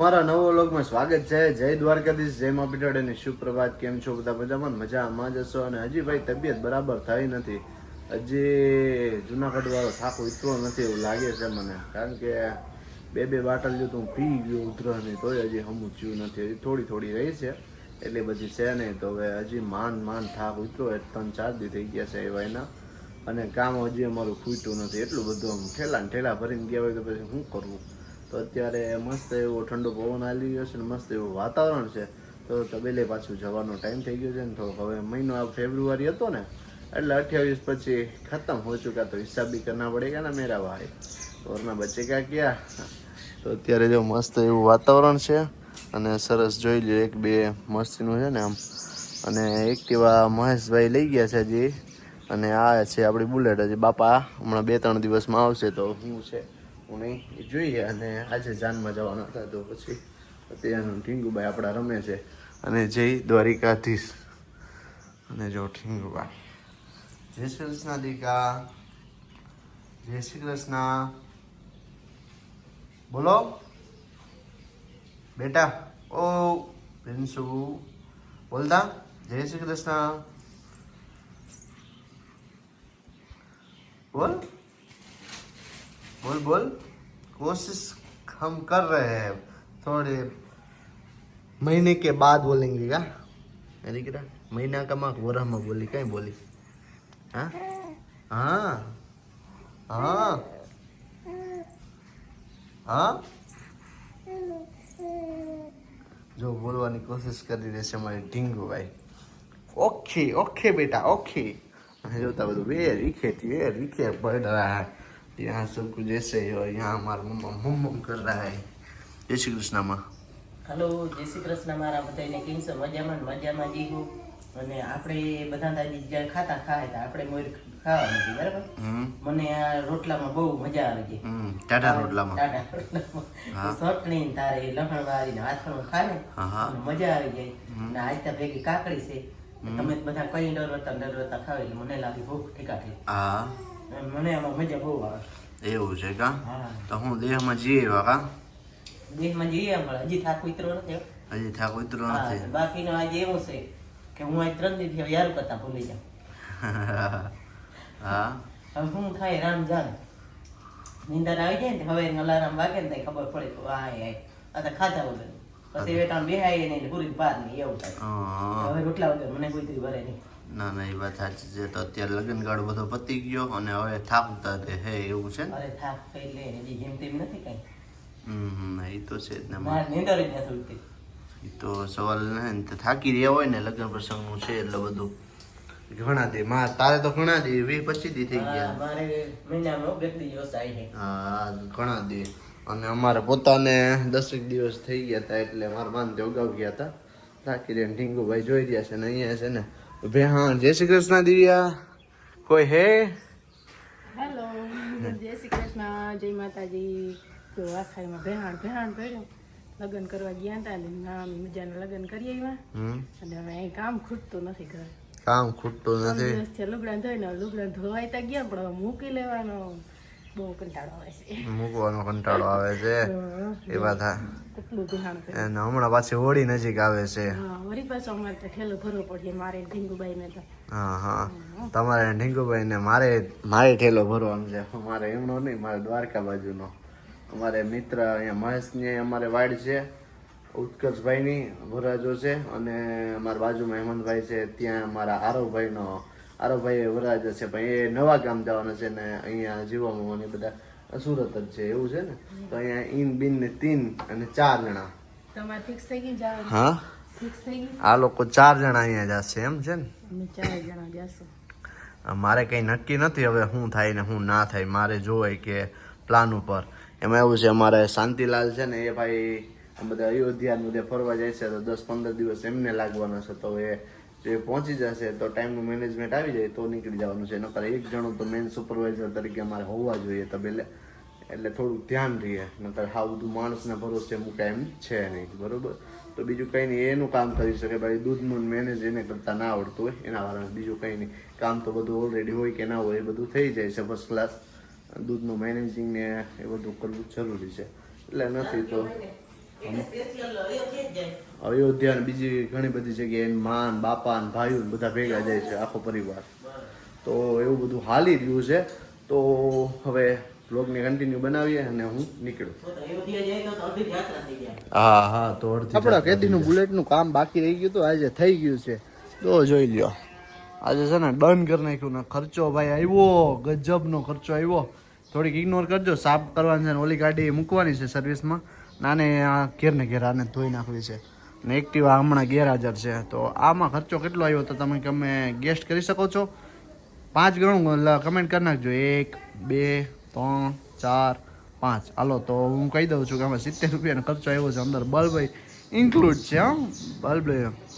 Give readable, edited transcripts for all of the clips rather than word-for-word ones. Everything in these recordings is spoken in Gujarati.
મારા નવો વ્લોગમાં સ્વાગત છે. જય દ્વારકાધીશ, જય મા પીઠાડે, સુપ્રભાત. કેમ છો બધા? મજામાં મજામાં જશો. અને હજી ભાઈ તબિયત બરાબર થઈ નથી. હજી જુનાગઢ વાળો થાક ઉતરો નથી એવું લાગે છે મને, કારણ કે બે બાટલ જો તું પી ગયો ઉધરાની, તોય હજી હમું થયું નથી. હજી થોડી રહી છે, એટલે બધી છે નહીં. તો હવે હજી માંડ થાક ઉતરો, 3-4 દી થઈ ગયા છે એવા એના. અને કામ હજી અમારું ખૂટ્યું નથી. એટલું બધું આમ ઠેલા ભરીને ગયા હોય તો પછી શું કરવું? તો અત્યારે મસ્ત એવો ઠંડો પવન આવી ગયો છે ને મસ્ત એવું વાતાવરણ છે. તો તબેલે પાછું જવાનો ટાઈમ થઈ ગયો છે ને. તો હવે મહિનો આ ફેબ્રુઆરી હતો ને, એટલે 28 પછી ખતમ હો ચુકા. તો હિસાબ ભી કરના પડેગા ના મેરા ભાઈ, ઓરના બચ્ચે કા ક્યાં. તો અત્યારે જો મસ્ત એવું વાતાવરણ છે અને સરસ જોઈ લો. એક બે મસ્તીનું છે ને આમ. અને એક્ટિવા મહેશભાઈ લઈ ગયા છે હજી. અને આ છે આપણી બુલેટ. હજી બાપા હમણાં 2-3 દિવસમાં આવશે. તો શું છે હું નહીં જોઈએ. અને આજે જાનમાં જવાના હતા, તો પછી અત્યારનું ઢીંગુભાઈ આપણા રમે છે. અને જય દ્વારિકાધીશ. અને જો ઢીંગુભાઈ, જય શ્રી કૃષ્ણ દીકા, જય શ્રી કૃષ્ણ બોલો બેટા. ઓ પ્રિન્સુ બોલતા, જય શ્રી કૃષ્ણ बोल बोल बोल. कोशिश हम कर रहे हैं, थोड़े महीने के बाद बोलेंगे क्या? अरे क्या महीना का माँ वरह में बोली कहीं बोली? हाँ हाँ हाँ हाँ. जो बोलવાની કોશિશ કરી રહી છે અમારી ઢીંગુભાઈ. ओके बेटा ओके. જોતા બધું रीखे पढ़ रहा है. यहाँ सब कुछ ऐसे ही. और यहाँ हमारा मम्मा मम्म कर रहा है. जय श्री कृष्ण માં. हेलो जय श्री कृष्ण मारा बधाने केम छो? मजाમાં જીવું. અને આપણે બધા દાદી જ્યાં ખાતા ખાય તો આપણે મોર ખાવા નથી બરાબર. મને આ રોટલામાં બહુ મજા આવે છે. ટાટા રોટલામાં ચટણી તારે લસણવાળી ને હાથણું ખાય ને મજા આવી જાય. ને આજ તો ભેગી કાકડી છે. તમે બધા કઈ ડરવતા ખાવ એટલે મને લાગી ભૂખ ઠીકાઠી. હા મને આમાં મજા બહુ આવે. એવું છે કા? તો હું દેહમાં જીવ્યા કા? દેહમાં જઈએ પણ હજી થાક ઉતરો નથી. હજી થાક ઉતરો નથી. બાકીનો આજે એવું છે કે હું આજ 3 દિવસથી યાર કરતા ભૂલી જાઉં. હા હવે શું થાય રામ જાણે. નીંદર આવી જાય ને હવે અલાર્મ વાગે ને ખબર પડે તો આ તો ખાધા વગર પછી વેટાણ બેહાય ને પૂરી બહાર નહીં એવું થાય. હવે રોટલા વગર મને કોઈ દી ભરે નહીં. ના એ વાત સાચી છે. તો અત્યારે લગ્ન ગાળો બધો પતી ગયો અને હવે થાક ઉતારે હે એવું છે ને? અરે થાક કઈ લે હજી જેમ તેમ નથી કઈ. એ તો છે જ ને. મારે નીંદર જ નથી ઉઠતી. એ તો સવાલ ને થાકી રહ્યા હોય ને લગ્ન પ્રસંગનું છે એટલે બધું ઘણા દે. તારે તો ઘણા દે 20-25 દી થઈ ગયા. મારે મહિનામાં 2 દિવસ આવી છે. હા ઘણા દે. અને અમારે પોતાને 10 દિવસ થઈ ગયા હતા, એટલે મારા માનતે અગાઉ ગયા હતા. થાકી રહ્યા. ઢીંગુભાઈ જોઈ રહ્યા છે ને અહીંયા છે ને. ભાઈ હા, જય શ્રી કૃષ્ણ દિવ્યા. કોઈ હે? હેલો જય શ્રી કૃષ્ણ, જય માતાજી. તો આખાઈમાં ભેહાણ કર્યું. લગ્ન કરવા ગયા હતા ને નામી મજાના લગ્ન કરી આવ્યા. અને હવે અહીં કામ ખૂટતું નથી ઘરે. કામ ખૂટતું નથી. લુગડા ધોઈને લુગડા ધોવાઈતા ગયા પણ હવે મૂકી લેવાનો બહુ કંટાળો આવે છે. મૂકવાનો કંટાળો આવે છે એ વાત. કેટલું ધ્યાન કર્યું. અને હમણાં પાછી હોળી નજીક આવે છે. હા વળી પાછો અમારે તો ઠેલો ભરવો પડશે મારે ઢીંગુભાઈ ને તો. હા તમારે ઢીંગુભાઈ ને મારે ઠેલો ભરવાનો છે. મારે એમનો નહીં, મારે દ્વારકા બાજુનો. અમારે મિત્ર અહીંયા મહેશની અમારે વાડ છે, ઉત્કર્ષભાઈની વરાજો છે. અને અમારા બાજુમાં હેમંતભાઈ છે, ત્યાં અમારા આરવભાઈ વરાજો છે. પણ એ નવા ગામ જવાના છે ને અહીંયા જીવામાં મને બધા સુરત જ છે એવું છે ને. તો અહીંયા ઈન બિન ને 3 અને 4 જણા. તમારે ફિક્સ થઈ ગઈ જવાનું? હા ફિક્સ થઈ ગઈ. આ લોકો 4 જણા અહીંયા જશે એમ છે ને? અમે 4 જણા જશું. મારે કંઈ નક્કી નથી હવે શું થાય ને શું ના થાય. મારે જોવાય કે પ્લાન ઉપર. એમાં એવું છે અમારે શાંતિલાલ છે ને એ ભાઈ બધા અયોધ્યા બધે ફરવા જાય છે. તો 10-15 દિવસ એમને લાગવાના છે. તો એ પહોંચી જશે તો ટાઈમનું મેનેજમેન્ટ આવી જાય તો નીકળી જવાનું છે. નકર એક જણું તો મેન સુપરવાઇઝર તરીકે અમારે હોવા જોઈએ તબેલે, એટલે થોડુંક ધ્યાન રહીએ. નકર હા બધું માણસના ભરોસે મૂકાય એમ છે નહીં. બરોબર? તો બીજું કંઈ નહીં, એનું કામ કરી શકે. ભાઈ દૂધનું મેનેજ એને કરતાં ના આવડતું હોય એના વાળા. બીજું કંઈ નહીં, કામ તો બધું ઓલરેડી હોય કે ના હોય એ બધું થઈ જાય છે ફર્સ્ટ ક્લાસ. દૂધનું મેનેજિંગ ને એ બધું કરવું જરૂરી છે. એટલે નથી તો એને સ્પેશિયલ અયોધ્યા જ જાય. અયોધ્યા ને બીજી ઘણી બધી જગ્યાએ એની માં ને બાપા ને ભાઈઓ ને બધા ભેગા જાય છે આખો પરિવાર. તો એવું બધું હાલી રહ્યું છે. તો હવે બ્લોગને કન્ટિન્યુ બનાવીએ અને હું નીકળું. તો અયોધ્યા જાય તો અડધી યાત્રા થઈ જાય. હા તો આપણા કેદીનું બુલેટનું કામ બાકી રહી ગયું તો આજે થઈ ગયું છે. તો જોઈ લ્યો આજે છે ને ડન કરી નાખ્યું ને ખર્ચો ભાઈ આવ્યો ગજબનો ખર્ચો આવ્યો. થોડીક ઇગ્નોર કરજો. સાફ કરવાની છે ને ઓલી ગાડી મૂકવાની છે સર્વિસમાં. નાને આ ઘેર ને ઘેર આને ધોઈ નાખવી છે ને એક્ટિવા હમણાં ગેરહાજર છે. તો આમાં ખર્ચો કેટલો આવ્યો તો તમે ગેસ્ટ કરી શકો છો. 5 ગણું કમેન્ટ કરી નાખજો. 1 2 3 4 5 હાલો તો હું કહી દઉં છું કે આમાં 70 રૂપિયાનો ખર્ચો આવ્યો છે. અંદર બલ્બ ઇન્ક્લુડ છે. હા બલ્બ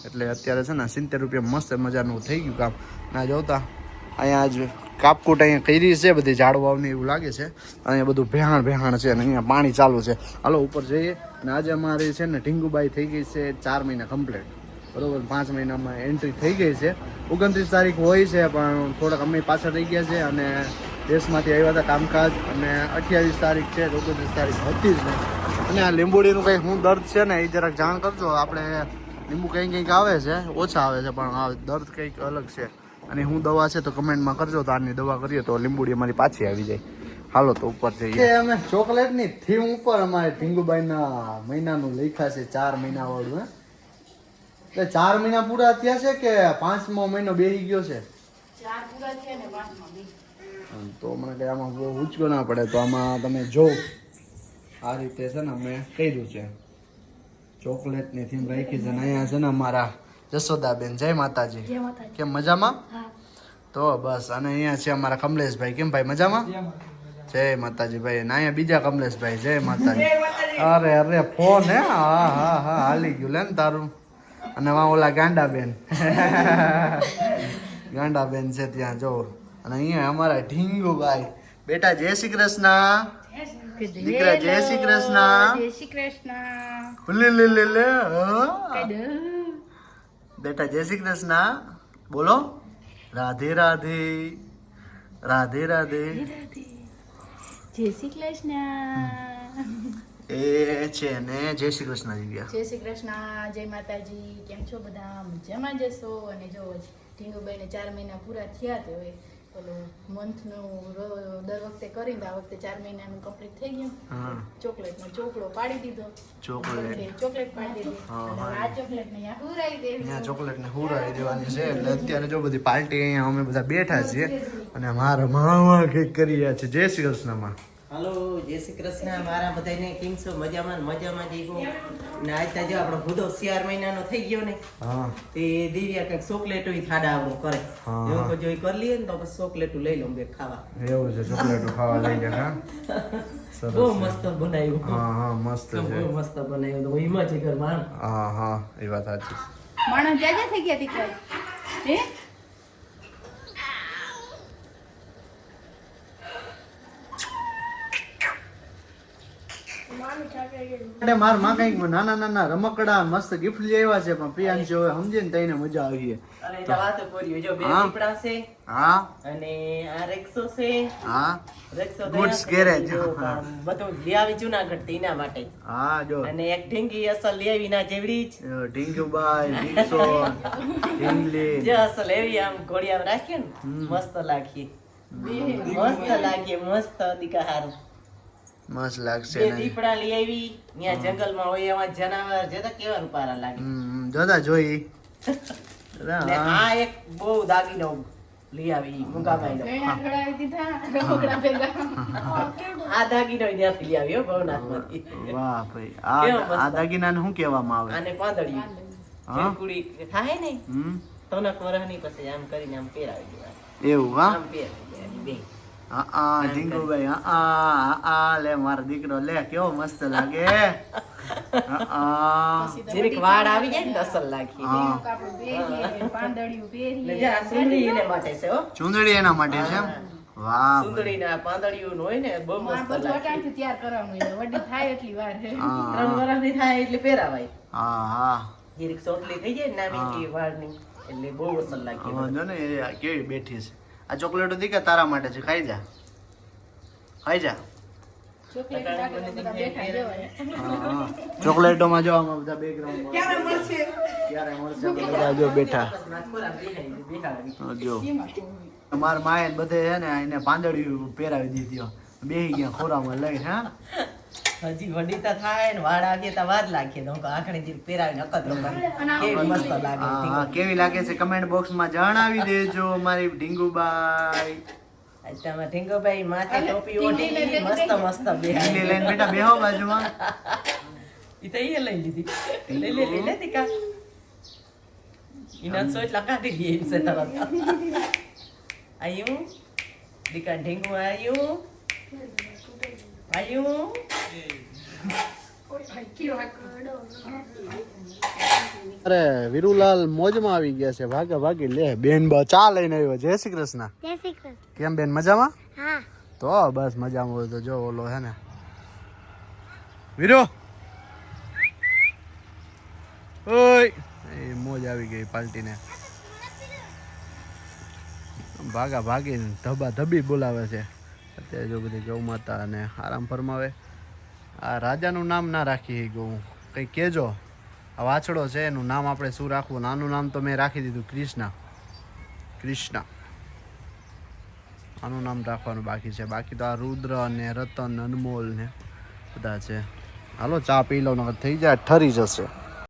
એટલે અત્યારે છે ને 70 રૂપિયા મસ્ત મજાનું થઈ ગયું કામ. ના જોતા અહીંયા જ કાપકૂટ અહીંયા કરી છે બધી ઝાડવાઓની એવું લાગે છે. અહીંયા બધું ભેહાણ છે અને અહીંયા પાણી ચાલુ છે. હાલો ઉપર જઈએ. અને આજે અમારી છે ને ઢીંગુબાઈ થઈ ગઈ છે 4 મહિના કમ્પ્લીટ. બરોબર 5 મહિનામાં એન્ટ્રી થઈ ગઈ છે. 29 તારીખ હોય છે પણ થોડાક અમે પાછળ રહી ગયા છે અને દેશમાંથી આવ્યા હતા કામકાજ. અને 28 તારીખ છે 29 તારીખ હતી જ નહીં. અને આ લીંબોડીનું કંઈ શું દર્દ છે ને એ જરાક જાણ કરજો. આપણે લીંબુ કંઈક આવે છે ઓછા આવે છે પણ આ દર્દ કંઈક અલગ છે. અને હું દવા છે તો કમેન્ટમાં કરજો તો આની દવા કરીએ તો લીંબુડી અમારી પાછી આવી જાય. હાલો તો ઉપર જઈએ. અમે ચોકલેટની થીમ ઉપર અમારે ઢીંગુબાઈના મહિનાનું લખ્યા છે 4 મહિના વાળું. એટલે 4 મહિના પૂરા થયા છે કે 5મો મહિનો બેસી ગયો છે? 4 પૂરા થયા ને 5મો બી. તો મને કઈ આમાં બહુ ઊંચકો ના પડે. તો આમાં તમે જો આ રીતે છે ને અમે કર્યું છે ચોકલેટની થીમ રાખી છે. અને અહીંયા છે ને અમારા જશોદાબેન. જય માતાજી. કેમ મજામાં? તો બસ. અને અહીંયા છે અમારા કમલેશભાઈ. કેમ ભાઈ મજામાં? જય માતાજી ભાઈ. અને અહીંયા બીજા કમલેશભાઈ. જય માતાજી. અરે ફોન હે હા હાલી ગયું લે ને તારું. અને વા ઓલા ગાંડાબેન છે ત્યાં જો. અને અહીંયા અમારા ઢીંગુભાઈ બેટા. જય શ્રી કૃષ્ણ દીકરા. જય શ્રી કૃષ્ણ. જય શ્રી કૃષ્ણ. લે બેટા જય શ્રી કૃષ્ણ બોલો. રાધે રાધે. રાધે રાધે. જય શ્રી કૃષ્ણ. એ છે ને જય શ્રી કૃષ્ણ આવી ગયા. જય શ્રી કૃષ્ણ. જય માતાજી. કેમ છો બધા? મજામાં જશો. અને જો ઢીંગુબાઈને 4 મહિના પૂરા થયા તો હવે પેલું મંથનું દર વખતે કરીને આ વખતે 4 મહિનાનું કમ્પ્લીટ થઈ ગયું. ચોકલેટનો ચોકડો પાડી દીધો. ચોકલેટ પાડી દીધી. આ ચોકલેટ ને હુરાઈ દેવી. અહીંયા ચોકલેટને હુરાવી દેવાની છે. એટલે અત્યારે જો બધી પાર્ટી અહીંયા અમે બધા બેઠા છીએ અને મારા મામા કંઈક કરી રહ્યા છે. જય શ્રી કૃષ્ણમાં. હાલો જય શ્રી કૃષ્ણ. મારા બધાને કેમ છો? મજામાં જઈ ને આજ જો આપણો ભૂદો 4 મહિનાનો થઈ ગયો ને. તે દિવ્યા કંઈક ચોકલેટો થાડા આપણું કરે. એવું તો જોઈ કરી લઈએ ને તો પછી ચોકલેટો લઈ લઉં બે ખાવા. એવું છે ચોકલેટો ખાવા લઈ ગયા. બહુ મસ્ત બનાવ્યું. હા મસ્ત છે. બહુ મસ્ત બનાવ્યું. તો હિમા છે ઘર માં. હા એ વાત સાચી. માણસ જાજા થઈ ગયા દીકરા. હે માર માં કઈક નાના રમકડા મસ્ત ગિફ્ટ લઈ આવ્યા છે પણ પ્રિયાંશી હવે સમજે ને તઈને મજા આવી. અને વાતો કરી જો બે દીપડા છે. હા અને આ રેક્સો છે. હા રેક્સો ગુડ્સ ગેરેજ. બધું લઈ આવી જુનાગઢ થી એના માટે. હા જો. અને એક ઢીંગી અસલ લઈ આવી ના જેવડી જ. ઢીંગુબાઈ ઢીંગસો ઢીંગલી જે અસલ એવી આમ ઘોડિયા રાખીએ ને મસ્ત લાગી. મસ્ત લાગી મસ્ત દીકા હારું. મસ્ત લાગશે બે દીપડા લઈ આવી. ત્યાં જંગલમાં હોય એવા જનાવર જે તો કેવા રૂપારા લાગે. જોતા જોઈ. ને આ એક બહુ દાગીનો લઈ આવી મુંગાબાઈનો. ગયણા ઘડાવી દીધા રોકડા ભેગા. આ દાગીનો ત્યાંથી લઈ આવ્યો ભવનાથમાંથી. વાહ ભાઈ. આ દાગીનાને શું કહેવામાં આવે? આને પાંદડિયું. જે કુડી થાય ને તનક વરહની પછી આમ કરીને આમ પહેરાવી દેવા. એવું હા આમ પહેરાવી દેવાની બે. હા ઢીંગુભાઈ હા લે મારો દીકરો લે કેવો મસ્ત લાગે. જીરીક વાળ આવી જાય ને અસલ લાગી. કાપડું પહેરીએ, પાંદડિયું પહેરીએ. ને જે આ સુંદરી એને માટે છે હો. ચૂંદડી એના માટે છે એમ? વાહ સુંદરી ના પાંદડિયું હોય ને બહુ આ મસ્ત બધું લાગે. અટાણથી તૈયાર કરવાનું હોય. વડી થાય એટલી વાર છે. 3 વર્ષની થાય એટલે પહેરાવાય. હા જીરીક ચોટલી થઈ જાય ને નાની વાળની એટલે બહુ અસલ લાગે. જો ને એ કેવી બેઠી છે. આ ચોકલેટો દીકા તારા માટે છે. ખાઈ જા ચોકલેટ લાગે તો બધા બેઠા જવાય. હા ચોકલેટોમાં જો આમાં બધા બેકગ્રાઉન્ડમાં ક્યારે મળશે બધા જો બેઠા હા, જો મારા માએ બધે છે ને એને પાંદડિયું પહેરાવી દીધી બેહી ગયા ખોરામાં લઈ હા હજી વડીતા થાય ને વાળ આગે તો વાર લાગે તો આખણી જે પેરાવીને અકતરો કરે કેવી મસ્ત લાગે હા કેવી લાગે છે કમેન્ટ બોક્સમાં જણાવી દેજો મારી ઢીંગુબાઈ તમે ઢીંગોભાઈ માથે ટોપી ઓઢી મસ્ત મસ્ત ઢીંગલી લઈને બેટા બેહો બાજુમાં ઈ તો એ લઈ લીધી લઈ લે દીકા ઈના સોટલા કાઢી ગઈ છે તરત આયુ દીકા ઢીંગુ આયુ અરે વિરુલાલ મોજમાં આવી ગયા છે ભાગે ભાગી લે બેન ચા લઈને આવ્યો જય શ્રી કૃષ્ણ જય શ્રી કૃષ્ણ. કેમ બેન મજામાં હા તો બસ મજામાં હોય તો જો ઓલો હે ને વીરો ઓય એ મોજ આવી ગઈ પાલટીને ભાગા ભાગીને ધબા ધબી બોલાવે છે અત્યારે જો બધી ગૌ માતા અને આરામ ફરમાવે આ રાજાનું નામ ના રાખી ગૌ કંઈ કહેજો આ વાછડો છે એનું નામ આપણે શું રાખવું આનું નામ તો મેં રાખી દીધું કૃષ્ણ આનું નામ રાખવાનું બાકી છે બાકી તો આ રુદ્ર અને રતન અનમોલ ને બધા છે હાલો ચા પી લો નકર થઈ જાય ઠરી જશે